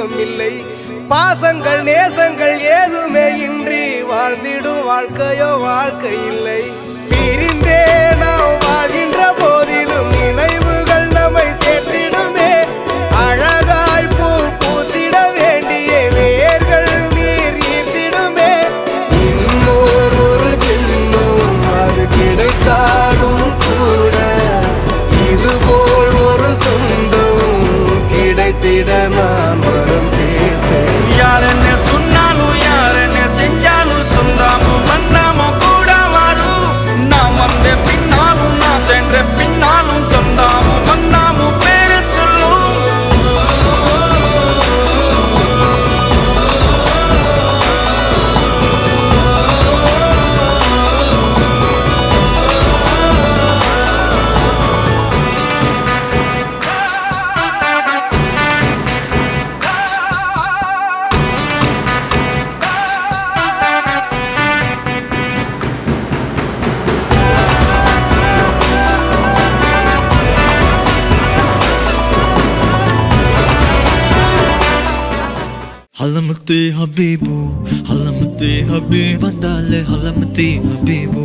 தெய்வம் இல்லை. பாசங்கள் நேசங்கள் ஏதுமே இன்றி வாழ்ந்திடும் வாழ்க்கையோ வாழ்க்கை இல்லை. பிரிந்தே நாம் வாழ்கின்ற போதிலும் நினைவுகள் நம்மை சேர்த்திடுமே. அழகாய் பூ பூத்திட வேண்டிய வேர்கள் நீர் ஈர்த்திடுமே. இன்னொரு ஜென்மம் அது கிடைத்தாலும் கூட இதுபோல் ஒரு சொந்தம் கிடைத்திட நான் வரம் கேட்டேன். யாருன்னு சொன்னாலும் யாருன்னு செஞ்சாலும் சொந்தாமும் வந்தாமும் கூட வரும். நாம் வந்த பின்னாலும் நாம் சென்ற பின்னாலும் சொந்தாமும் வந்தாமும் பேரு சொல்லும். Halamati Habibu, Halamati Habib Vandale, Halamati Habibu,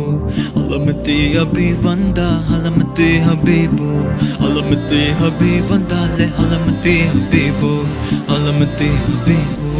Halamati Habib Vanda, Halamati Habibu, Halamati Habib Vandale, Halamati Habibu, Halamati Habibu.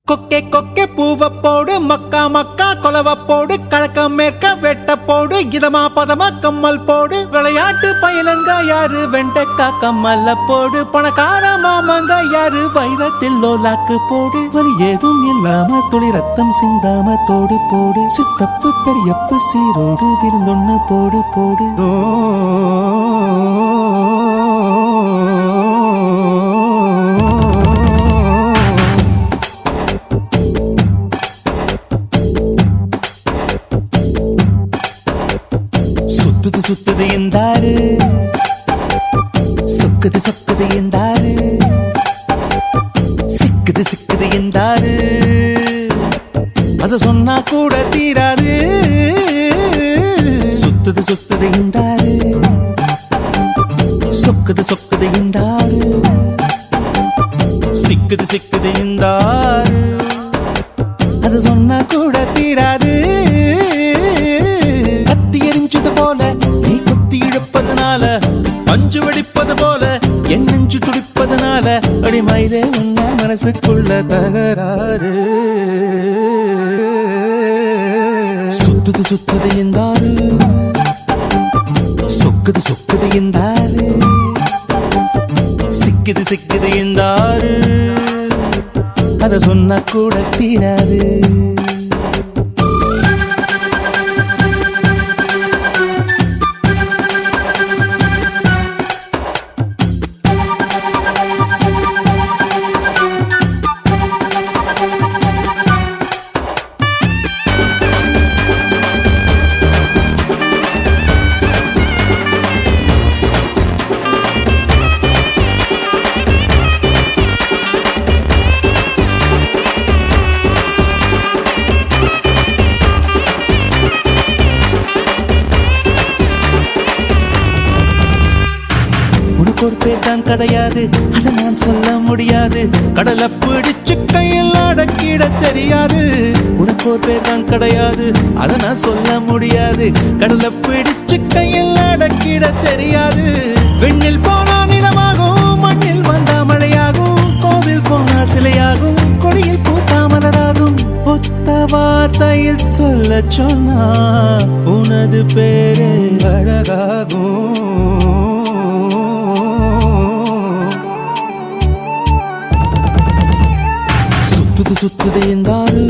கொக்கே கொக்கே பூவ போடு, மக்கா மக்கா கொலவ போடு, கழக்க மேற்க வெட்ட போடு, இதமா பதமா கம்மல் போடு, விளையாட்டு பயலங்க யாரு வெண்டக்கா கம்மல்ல போடு, பணக்கார மாமங்க யாரு வைரத்தில் லோலாக்கு போடு, வலி ஏதும் இல்லாம துளி ரத்தம் சிந்தாம தோடு போடு, சித்தப்பு பெரியப்பு சீரோடு விருந்தொன்னு போடு போடு. சுத்துது எந்தாரு, சொக்குது சொக்குது எந்தாரு, சிக்குது சிக்குது எந்தாரு, அத சொன்னா கூட தீராது. சுத்துது சுத்துது எந்தாரு, சொக்குது சொக்குது எந்தாரு, சிக்குது சிக்குது எந்தாரு, அத சொன்னா கூட தீராது. கத்தி எரிஞ்சது போல நீ குத்தி இழுப்பதனால, பஞ்சு வெடிப்பது போல என் நெஞ்சு துடிப்பதனால, அடிமயிலே உன்ன மனசுக்குள்ள தகராறு. சுத்துது சுத்துது எந்தாரு, சொக்குது சொக்குது எந்தாரு, சிக்குது இந்த ஆறு அத சொன்னா கூட தீராது ஒரு பேர் தான் கிடையாது அதை நான் சொல்ல முடியாது கடலை பிடிச்சு கையில் அடக்கிட தெரியாது உனக்கு ஒரு பேர் தான் கிடையாது அதை நான் சொல்ல முடியாது கடலை பிடிச்சு கையில் அடக்கிட தெரியாது விண்ணில் போனால் நிலமாகும் மண்ணில் வந்தா மழையாகும் கோவில் போனால் சிலையாகும் கொடியில் பூத்தா மலராகும் ஒத்த வார்த்தையில் சொல்ல சொன்னா உனது பேரு அழகாகும் சுத்துது என்றாரு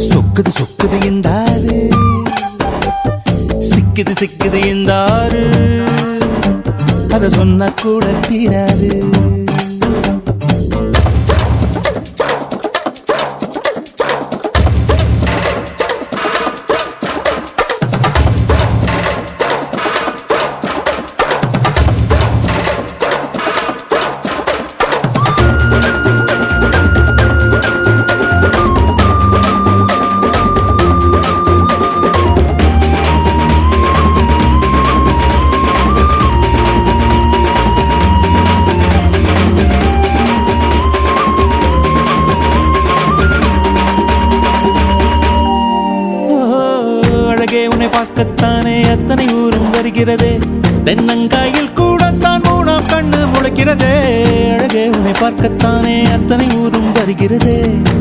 சொக்குது என்றாரு சிக்குது என்றாரு அத சொன்னா கூட தீராது உன்னை பார்க்கத்தானே அத்தனை ஊரும் வருகிறதே தென்னங்காயில் கூடத்தான் மூணாம் கண்ணு முளைக்கிறதே அழகே உன்னை பார்க்கத்தானே அத்தனை ஊரும் வருகிறதே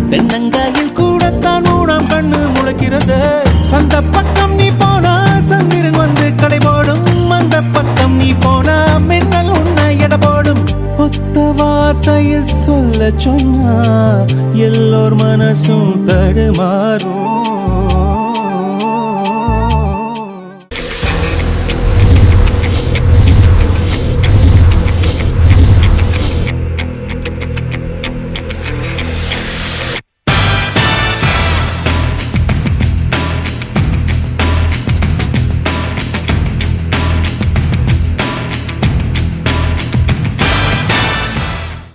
தென்னங்காயில் கூடத்தான் மூணாம் கண்ணு முளைக்கிறதே சந்த பக்கம் நீ போனா சந்திரன் வந்து கடை போடும் அந்த பக்கம் நீ போனா மின்னல் உன்னை எடை போடும் ஒத்த வார்த்தையில் சொல்ல சொன்னா எல்லோர் மனசும் தடுமாறும்